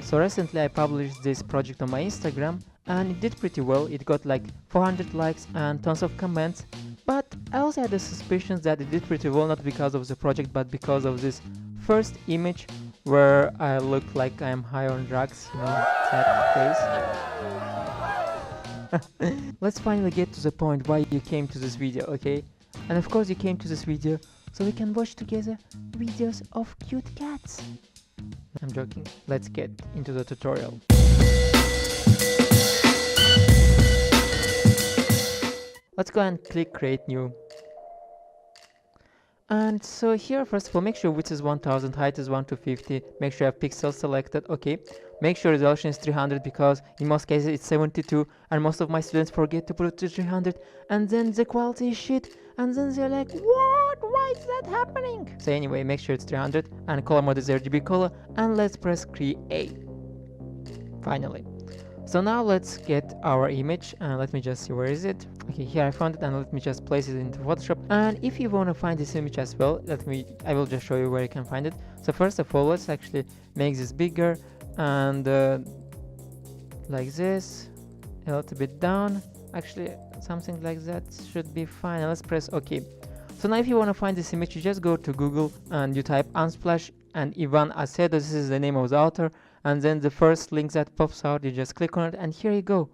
So recently I published this project on my Instagram and it did pretty well. It got like 400 likes and tons of comments, but I also had the suspicions that it did pretty well not because of the project but because of this first image where I look like I'm high on drugs, you know, that face. Let's finally get to the point why you came to this video, okay? And of course you came to this video so we can watch together videos of cute cats. I'm joking. Let's get into the tutorial. Let's go and click create new. And so here, first of all, make sure width is 1000, height is 1 to 50, make sure you have pixels selected, okay. Make sure resolution is 300 because in most cases it's 72 and most of my students forget to put it to 300 and then the quality is shit and then they're like, what? Why is that happening? So anyway, make sure it's 300 and color mode is RGB color and let's press create. Finally. So now let's get our image and let me just see where is it. Okay, here I found it and let me just place it into Photoshop. And if you want to find this image as well, I will just show you where you can find it. So first of all, let's actually make this bigger and like this, a little bit down. Actually, something like that should be fine. Let's press OK. So now if you want to find this image, you just go to Google and you type Unsplash and Ivan Acedo. This is the name of the author. And then the first link that pops out, you just click on it and here you go.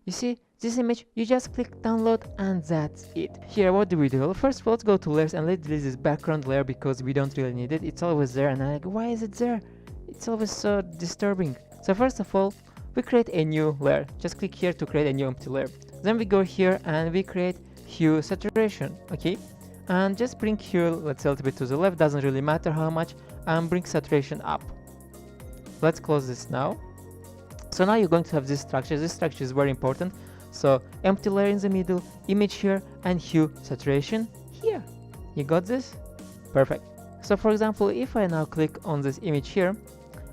You see this image, you just click download and that's it. Here what do we do? Well, first of all, let's go to layers and let's delete this background layer because we don't really need it. It's always there and I'm like, why is it there? It's always so disturbing. So first of all, we create a new layer. Just click here to create a new empty layer. Then we go here and we create hue saturation, okay? And just bring hue, let's say a little bit to the left, doesn't really matter how much, and bring saturation up. Let's close this now. So now you're going to have this structure. This structure is very important. So empty layer in the middle, image here, and hue saturation here. You got this? Perfect. So for example, if I now click on this image here,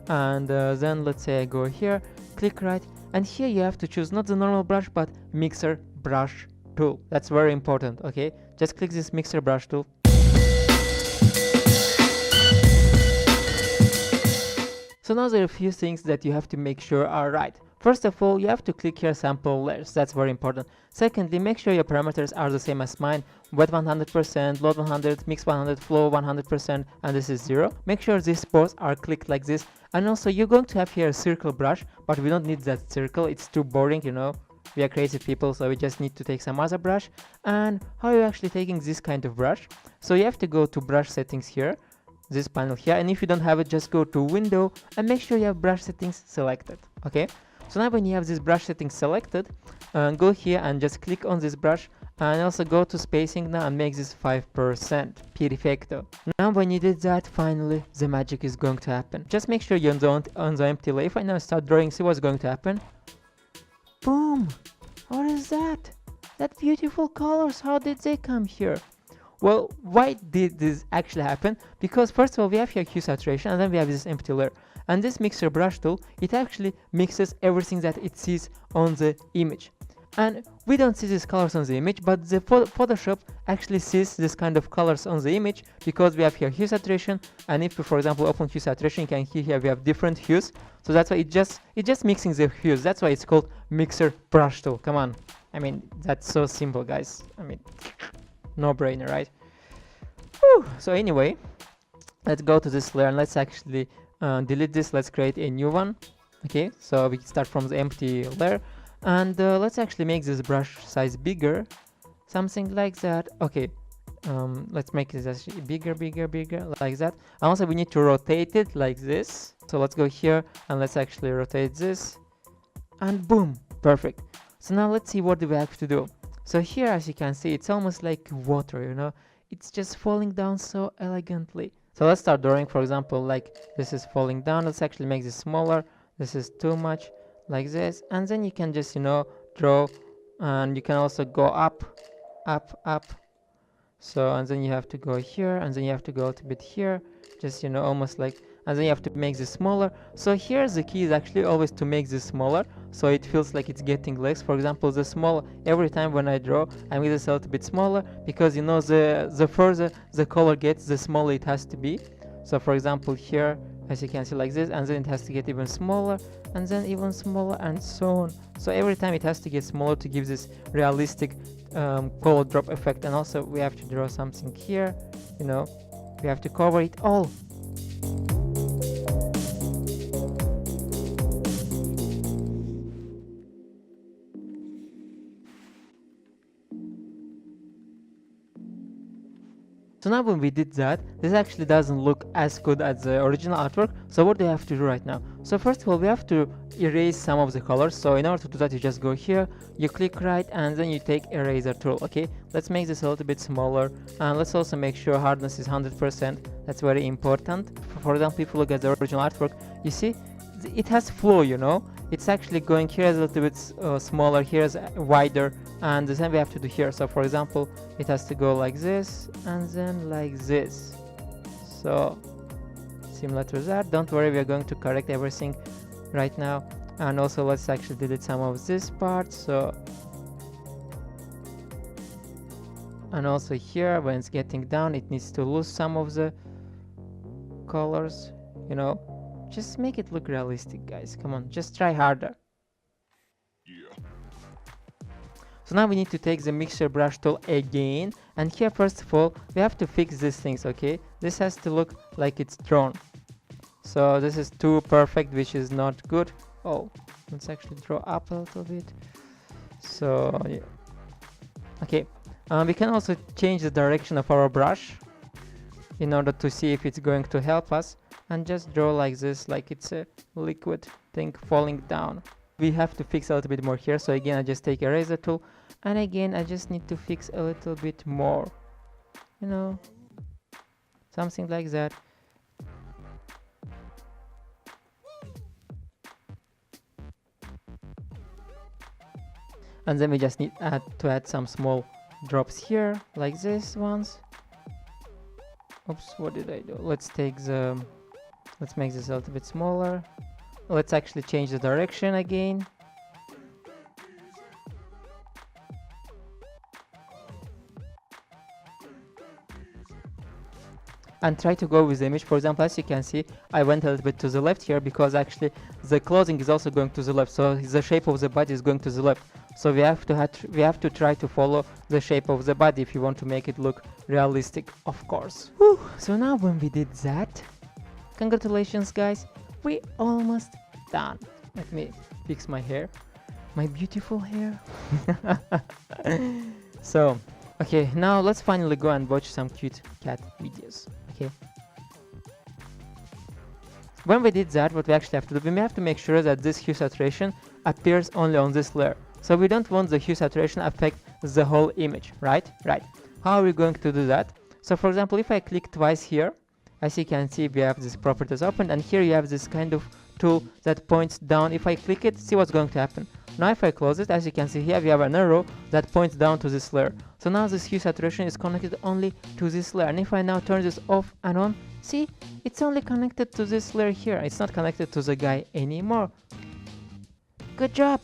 and then let's say I go here, click right, and here you have to choose not the normal brush, but mixer brush tool. That's very important, okay? Just click this mixer brush tool. So now there are a few things that you have to make sure are right. First of all, you have to click here sample layers. That's very important. Secondly, make sure your parameters are the same as mine. Wet 100%, load 100, mix 100, flow 100%, and this is 0. Make sure these spots are clicked like this. And also you're going to have here a circle brush, but we don't need that circle. It's too boring, you know. We are crazy people, so we just need to take some other brush. And how are you actually taking this kind of brush? So you have to go to brush settings here, this panel here, and if you don't have it, just go to window and make sure you have brush settings selected, okay? So now when you have this brush settings selected, go here and just click on this brush and also go to spacing now and make this 5%. Perfecto. Now when you did that, finally the magic is going to happen. Just make sure you're on the empty layer. If I now start drawing, see what's going to happen. Boom! What is that? That beautiful colors, how did they come here? Well, why did this actually happen? Because first of all, we have here hue saturation and then we have this empty layer. And this mixer brush tool, it actually mixes everything that it sees on the image. And we don't see these colors on the image, but the Photoshop actually sees this kind of colors on the image because we have here hue saturation. And if you, for example, open hue saturation, you can see here we have different hues. So that's why it just mixing the hues. That's why it's called mixer brush tool. Come on. I mean, that's so simple, guys. I mean, no brainer, right? Whew. So anyway, let's go to this layer and let's actually delete this. Let's create a new one. Okay, so we start from the empty layer and let's actually make this brush size bigger, something like that. Okay, let's make this bigger like that. And also we need to rotate it like this. So let's go here and let's actually rotate this and boom, perfect. So now let's see what do we have to do. So here, as you can see, it's almost like water, you know, it's just falling down so elegantly. So let's start drawing. For example, like this is falling down. Let's actually make this smaller. This is too much, like this. And then you can just, you know, draw, and you can also go up. So, and then you have to go here, and then you have to go a little bit here, just, you know, almost like, and then you have to make this smaller. So here the key is actually always to make this smaller, so it feels like it's getting less. For example, the small, every time when I draw, I make this a little bit smaller, because, you know, the further the color gets, the smaller it has to be. So for example, here as you can see, like this, and then it has to get even smaller, and then even smaller, and so on. So every time it has to get smaller to give this realistic color drop effect. And also we have to draw something here, you know, we have to cover it all. So now when we did that, this actually doesn't look as good as the original artwork. So what do you have to do right now? So first of all, we have to erase some of the colors. So in order to do that, you just go here, you click right, and then you take eraser tool. Okay, let's make this a little bit smaller, and let's also make sure hardness is 100%. That's very important. For example, if you look at the original artwork, you see it has flow, you know. It's actually going here is a little bit smaller, here is wider, and the same we have to do here. So for example, it has to go like this and then like this. So similar to that. Don't worry, we are going to correct everything right now. And also let's actually delete some of this part. So, and also here when it's getting down, it needs to lose some of the colors, you know. Just make it look realistic, guys. Come on, just try harder. Yeah. So now we need to take the mixture brush tool again, and here first of all we have to fix these things. Okay, this has to look like it's drawn. So this is too perfect, which is not good. Oh, let's actually draw up a little bit. So yeah. Okay, we can also change the direction of our brush in order to see if it's going to help us, and just draw like this, like it's a liquid thing falling down. We have to fix a little bit more here. So again, I just take eraser tool, and again I just need to fix a little bit more, you know, something like that. And then we just need to add some small drops here, like this ones. Oops, what did I do? Let's make this a little bit smaller. Let's actually change the direction again. And try to go with the image. For example, as you can see, I went a little bit to the left here because actually the clothing is also going to the left. So the shape of the body is going to the left. So we have to try to follow the shape of the body if you want to make it look realistic, of course. Whew. So now when we did that, congratulations guys, we almost done. Let me fix my hair, my beautiful hair. So okay, now let's finally go and watch some cute cat videos. Okay, when we did that, what we actually have to do, we have to make sure that this hue saturation appears only on this layer. So we don't want the hue saturation affect the whole image, right? Right. How are we going to do that? So for example, if I click twice here, as you can see, we have this properties open, and here you have this kind of tool that points down. If I click it, see what's going to happen. Now if I close it, as you can see here, we have an arrow that points down to this layer. So now this hue saturation is connected only to this layer. And if I now turn this off and on, see, it's only connected to this layer here. It's not connected to the guy anymore. Good job.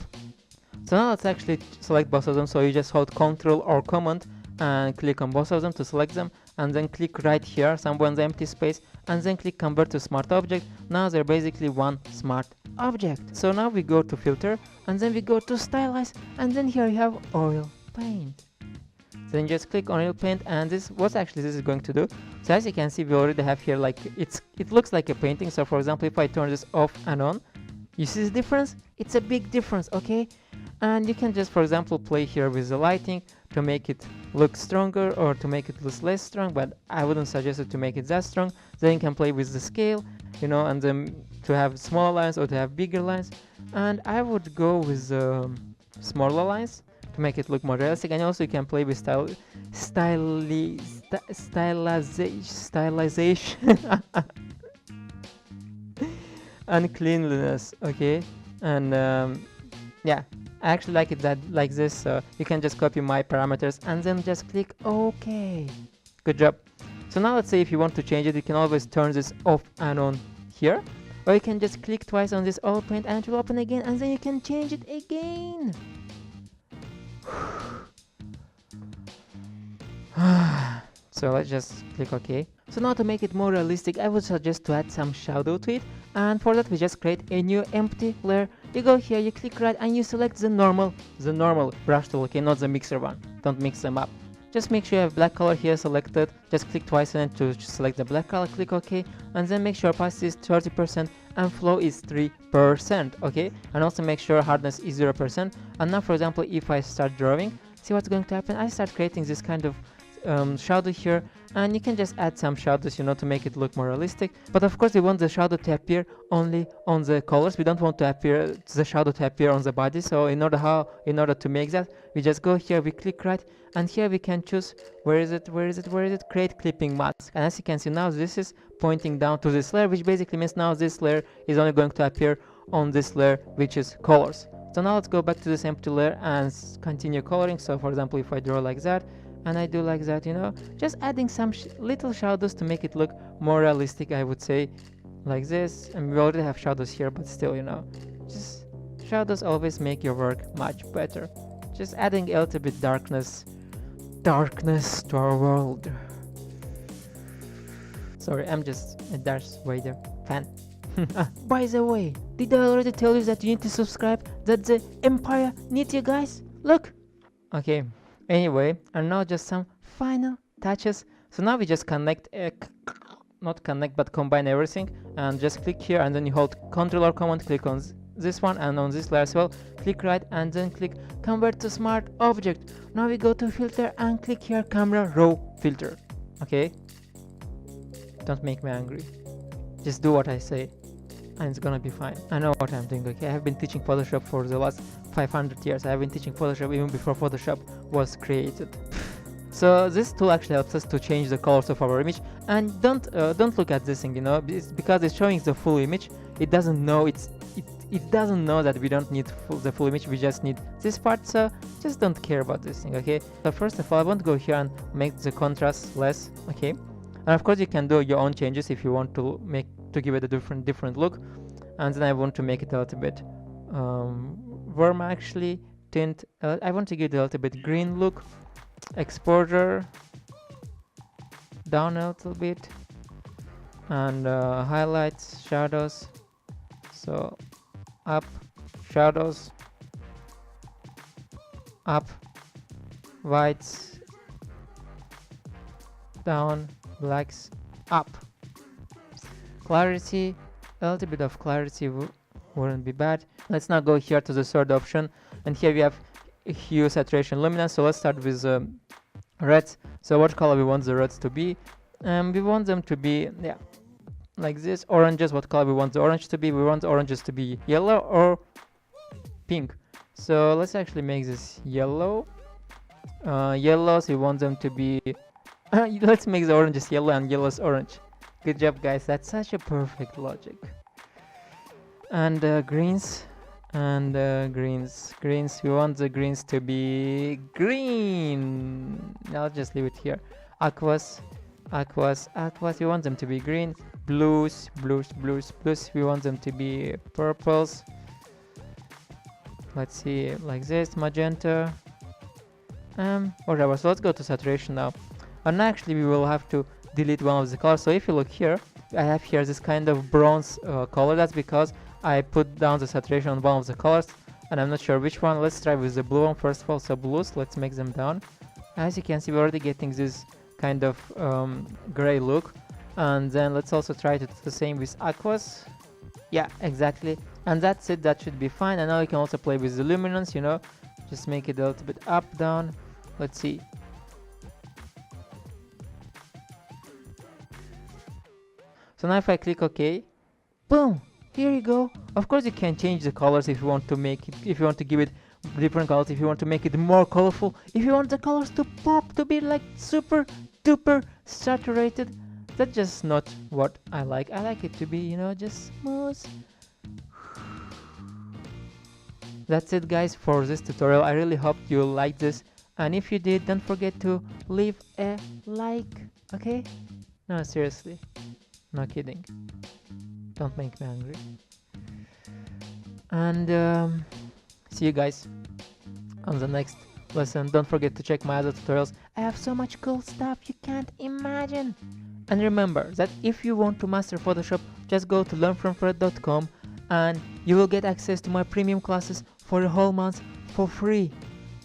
So now let's actually select both of them. So you just hold Ctrl or Command and click on both of them to select them, and then click right here, somewhere in the empty space, and then click Convert to Smart Object. Now they're basically one smart object. So now we go to Filter, and then we go to Stylize, and then here you have Oil Paint. Then just click on Oil Paint, and this is going to do. So as you can see, we already have here, like it looks like a painting. So for example, if I turn this off and on, you see the difference? It's a big difference, okay? And you can just, for example, play here with the lighting to make it look stronger or to make it look less strong, but I wouldn't suggest it to make it that strong. Then you can play with the scale, you know, and then to have smaller lines or to have bigger lines. And I would go with smaller lines to make it look more realistic. And also you can play with stylization and cleanliness, okay? And yeah, I actually like it like this, so you can just copy my parameters and then just click OK. Good job. So now let's say if you want to change it, you can always turn this off and on here, or you can just click twice on this Oil Paint and it will open again, and then you can change it again. So let's just click OK. So now to make it more realistic, I would suggest to add some shadow to it, and for that we just create a new empty layer. You go here, you click right, and you select the normal brush tool, okay, not the mixer one. Don't mix them up. Just make sure you have black color here selected. Just click twice on it to select the black color, click OK, and then make sure opacity is 30% and flow is 3%, okay? And also make sure hardness is 0%. And now, for example, if I start drawing, see what's going to happen. I start creating this kind of shadow here, and you can just add some shadows, you know, to make it look more realistic. But of course we want the shadow to appear only on the colors. We don't want the shadow to appear on the body. So in order to make that, we just go here, we click right, and here we can choose where is it, create clipping mask. And as you can see now, this is pointing down to this layer, which basically means now this layer is only going to appear on this layer, which is colors. So now let's go back to this empty layer and continue coloring. So for example, if I draw like that and I do like that, you know, just adding some little shadows to make it look more realistic, I would say, like this. And we already have shadows here, but still, you know, just shadows always make your work much better. Just adding a little bit darkness to our world. Sorry, I'm just a Darth Vader fan. By the way, did I already tell you that you need to subscribe, that the Empire needs you guys? Look! Okay, anyway, and now just some final touches. So now we just connect, not connect, but combine everything, and just click here, and then you hold Ctrl or Command, click on this one and on this layer as well, click right, and then click Convert to Smart Object. Now we go to Filter and click here Camera Raw Filter. Okay? Don't make me angry. Just do what I say, and it's gonna be fine. I know what I'm doing, okay? I have been teaching Photoshop for the last 500 years. I have been teaching Photoshop even before Photoshop was created. So this tool actually helps us to change the colors of our image. And don't look at this thing, you know, because it's showing the full image. It doesn't know it doesn't know that we don't need the full image. We just need this part. So just don't care about this thing, okay? So first of all, I want to go here and make the contrast less, okay? And of course you can do your own changes if you want to give it a different look. And then I want to make it a little bit warm, actually. Tint, I want to give it a little bit green look. Exposure down a little bit, and highlights, shadows, so up, shadows, up, whites, down, blacks, up. Clarity, a little bit of clarity wouldn't be bad. Let's now go here to the third option, and here we have hue, saturation, luminance. So let's start with reds. So what color we want the reds to be? We want them to be, yeah, like this. Oranges, what color we want the orange to be? We want the oranges to be yellow or pink. So let's actually make this yellow. Yellows, we want them to be let's make the oranges yellow and yellows orange. Good job, guys. That's such a perfect logic. And greens, and greens, we want the greens to be green. I'll just leave it here. Aquas, we want them to be green. Blues, we want them to be purples. Let's see, like this. Magenta, whatever. So let's go to saturation now, and actually we will have to delete one of the colors. So if you look here, I have here this kind of bronze color. That's because I put down the saturation on one of the colors, and I'm not sure which one. Let's try with the blue one first of all. So blues, let's make them down. As you can see, we're already getting this kind of gray look. And then let's also try to do the same with aquas. Yeah, exactly. And that's it. That should be fine. And now you can also play with the luminance, you know, just make it a little bit up, down. Let's see. So now if I click OK, boom, here you go. Of course you can change the colors if you want to make it, if you want to give it different colors, if you want to make it more colorful, if you want the colors to pop, to be like super duper saturated. That's just not what I like. I like it to be, you know, just smooth. That's it, guys, for this tutorial. I really hope you liked this, and if you did, don't forget to leave a like, okay? No, seriously, no kidding, don't make me angry. And see you guys on the next lesson. Don't forget to check my other tutorials. I have so much cool stuff you can't imagine. And remember that if you want to master Photoshop, just go to learnfromfred.com and you will get access to my premium classes for a whole month for free.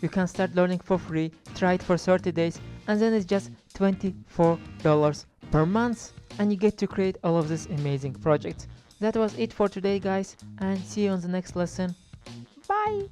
You can start learning for free, try it for 30 days, and then it's just $24 per month. And you get to create all of these amazing projects. That was it for today, guys, and see you on the next lesson. Bye!